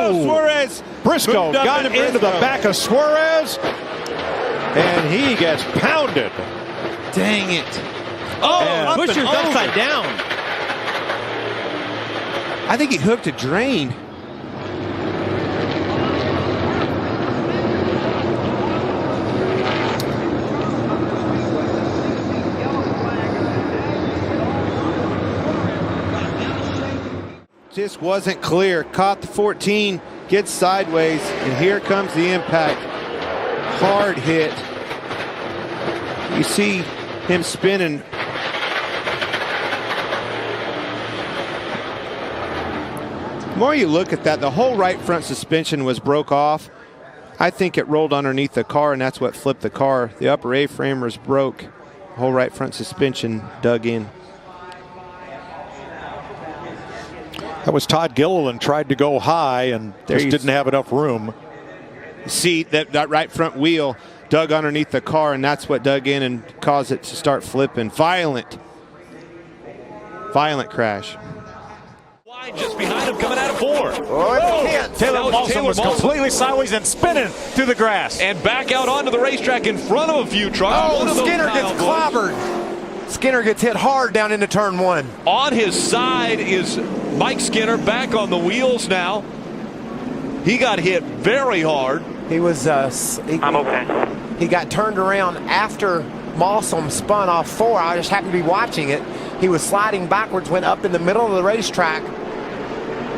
Oh, Suarez. Briscoe got into the back of Suarez, and he gets pounded. Dang it. Oh, Buscher's upside down. I think he hooked a drain. Just wasn't clear. Caught the 14, gets sideways, and here comes the impact. Hard hit. You see him spinning. The more you look at that, the whole right front suspension was broke off. I think it rolled underneath the car, and that's what flipped the car. The upper A-frame was broke. The whole right front suspension dug in. That was Todd Gilliland, tried to go high and just didn't have enough room. See that right front wheel dug underneath the car, and that's what dug in and caused it to start flipping. Violent crash. Just behind him, coming out of 4. Taylor Molson was completely sideways and spinning through the grass. And back out onto the racetrack in front of a few trucks. Oh, Skinner gets clobbered. Skinner gets hit hard down into turn 1. On his side is Mike Skinner, back on the wheels now. He got hit very hard. He was, I'm okay. He got turned around after Molson spun off 4. I just happened to be watching it. He was sliding backwards, went up in the middle of the racetrack,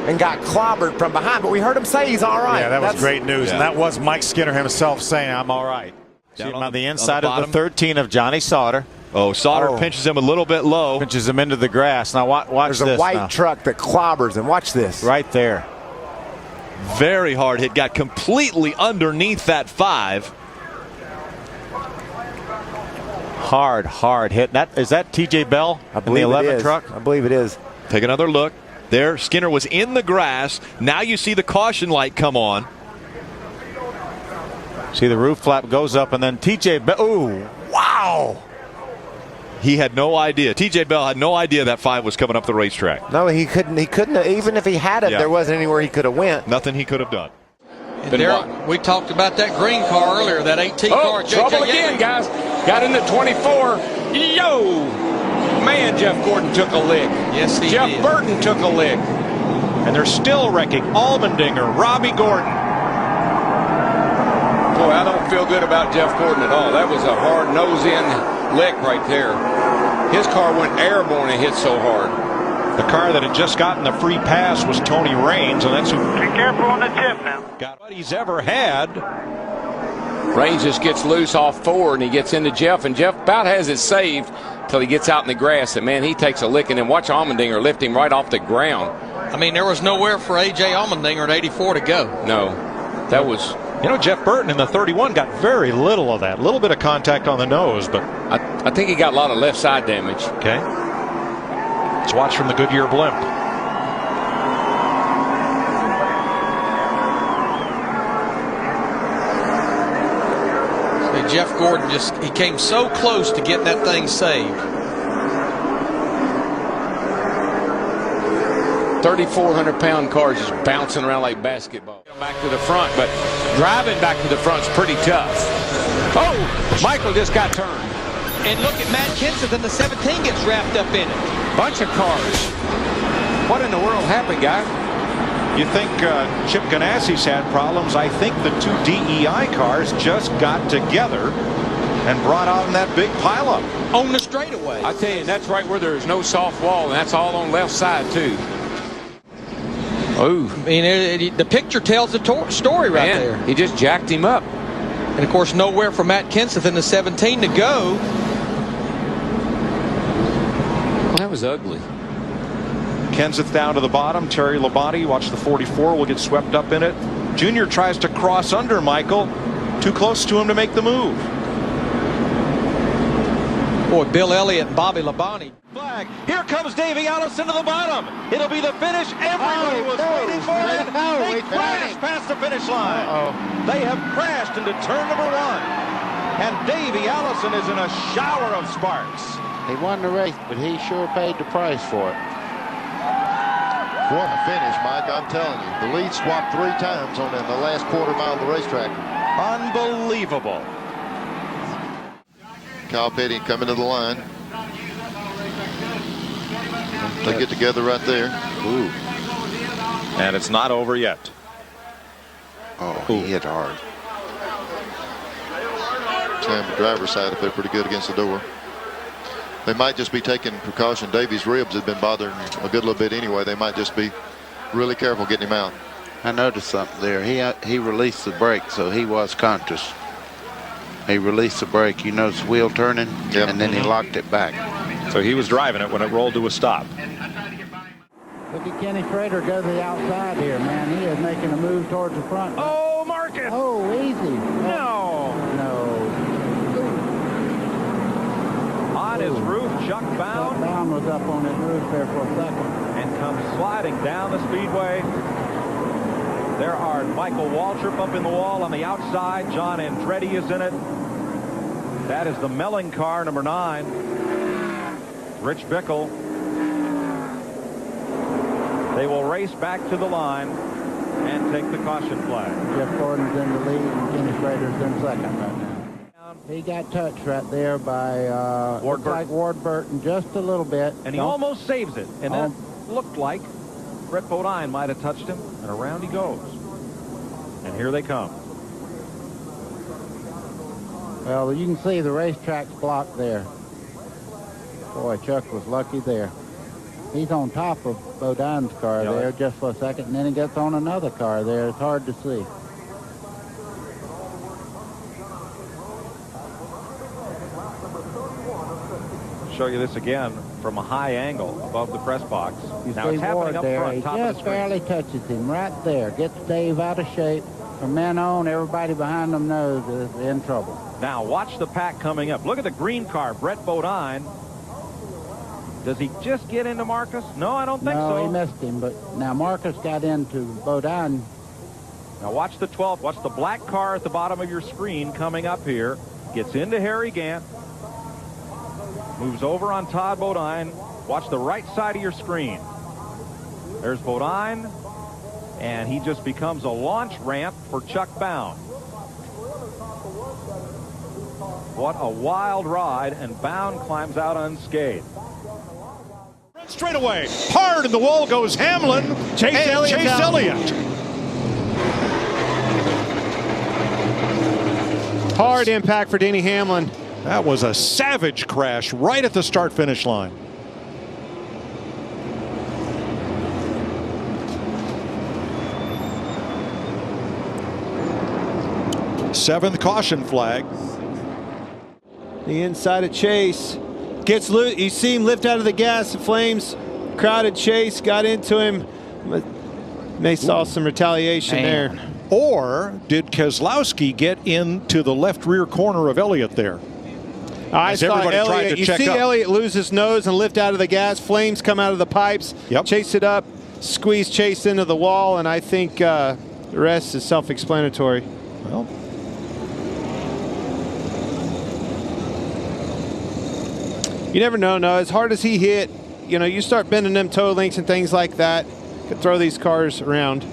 and got clobbered from behind. But we heard him say he's all right. Yeah, that was great news. Yeah. And that was Mike Skinner himself saying, I'm all right. See him on the inside of the 13 of Johnny Sauter. Oh, Sauter pinches him a little bit low. Pinches him into the grass. Now watch this. There's a white truck that clobbers him. Watch this. Right there. Very hard hit. Got completely underneath that 5. Hard hit. Is that TJ Bell? I believe in the 11 it is. truck? I believe it is. Take another look. There, Skinner was in the grass. Now you see the caution light come on. See the roof flap goes up, and then TJ Bell. Ooh, wow. He had no idea. TJ Bell had no idea that 5 was coming up the racetrack. No, he couldn't. Even if he had it, there wasn't anywhere he could have went. Nothing he could have done. And Darryl, we talked about that green car earlier, that 18 car. Trouble again, guys. Got into 24. Yo! Man, Jeff Gordon took a lick. Yes, he Jeff did. Burton took a lick. And they're still wrecking Allmendinger, Robbie Gordon. Boy, I don't feel good about Jeff Gordon at all. That was a hard nose-in lick right there. His car went airborne and hit so hard. The car that had just gotten the free pass was Tony Raines, and that's who. Be careful on the tip now. Got what he's ever had. Raines just gets loose off 4, and he gets into Jeff, and Jeff about has it saved until he gets out in the grass, and man, he takes a lick, and then watch Allmendinger lift him right off the ground. I mean, there was nowhere for A.J. Allmendinger at 84 to go. No, that was... You know, Jeff Burton in the 31 got very little of that. A little bit of contact on the nose, but... I think he got a lot of left side damage. Okay. Let's watch from the Goodyear blimp. See, Jeff Gordon he came so close to getting that thing saved. 3,400-pound cars just bouncing around like basketball. Back to the front, but driving back to the front is pretty tough. Oh, Michael just got turned. And look at Matt Kenseth, and the 17 gets wrapped up in it. Bunch of cars. What in the world happened, guys? You think Chip Ganassi's had problems? I think the 2 DEI cars just got together and brought on that big pileup. On the straightaway. I tell you, that's right where there's no soft wall, and that's all on left side, too. Oh. I mean, the picture tells the story right there. He just jacked him up. And, of course, nowhere for Matt Kenseth in the 17 to go. Well, that was ugly. Kenseth down to the bottom. Terry Labonte, watch the 44, will get swept up in it. Junior tries to cross under Michael. Too close to him to make the move. Boy, Bill Elliott and Bobby Labonte. Flag. Here comes Davey Allison to the bottom. It'll be the finish everybody was waiting for. They crashed past the finish line. They have crashed into turn number 1. And Davey Allison is in a shower of sparks. He won the race, but he sure paid the price for it. What a finish, Mike. I'm telling you. The lead swapped 3 times on in the last quarter mile of the racetrack. Unbelievable. Kyle Petty coming to the line. They get together right there. Ooh. And it's not over yet. Oh, he hit hard. Sam, the driver's side, if they're pretty good against the door. They might just be taking precaution. Davies' ribs have been bothering a good little bit anyway. They might just be really careful getting him out. I noticed something there. He released the brake, so he was conscious. He released the brake. You notice the wheel turning, and then he locked it back. So he was driving it when it rolled to a stop. Look at Kenny Schrader go to the outside here, man. He is making a move towards the front. Oh, Marcus! Oh, easy. No! No. On his roof, Chuck Bound. Chuck Bound was up on his roof there for a second. And comes sliding down the speedway. There are Michael Waltrip up in the wall on the outside. John Andretti is in it. That is the Melling car, number 9. Rich Bickle. They will race back to the line and take the caution flag. Jeff Gordon's in the lead and Kenny Schrader's in second right now. He got touched right there by Ward Burton just a little bit. And he almost saves it. And that looked like Brett Bodine might have touched him. And around he goes. And here they come. Well, you can see the racetrack's blocked there. Boy, Chuck was lucky there. He's on top of Bodine's car there just for a second, and then he gets on another car there. It's hard to see. Show you this again from a high angle above the press box. You now see it's happening Ward up there. front, He top of the just screen. barely touches him right there. Gets Dave out of shape. From then on, everybody behind them knows is in trouble. Now watch the pack coming up. Look at the green car, Brett Bodine. Does he just get into Marcus? No, I don't think so. No, he missed him, but now Marcus got into Bodine. Now watch the 12th. Watch the black car at the bottom of your screen coming up here. Gets into Harry Gant. Moves over on Todd Bodine. Watch the right side of your screen. There's Bodine. And he just becomes a launch ramp for Chuck Bound. What a wild ride, and Bound climbs out unscathed. Straight away, hard in the wall goes Hamlin. Chase Elliott. Hard impact for Denny Hamlin. That was a savage crash right at the start-finish line. Seventh caution flag. The inside of Chase gets loose. You see him lift out of the gas. The Flames crowded Chase, got into him. They saw some retaliation there. Or did Keselowski get into the left rear corner of Elliott there? I saw Elliott. You see Elliott lose his nose and lift out of the gas. Flames come out of the pipes. Chase it up, squeeze Chase into the wall, and I think the rest is self-explanatory. Well, you never know. No, as hard as he hit, you know, you start bending them toe links and things like that, could throw these cars around.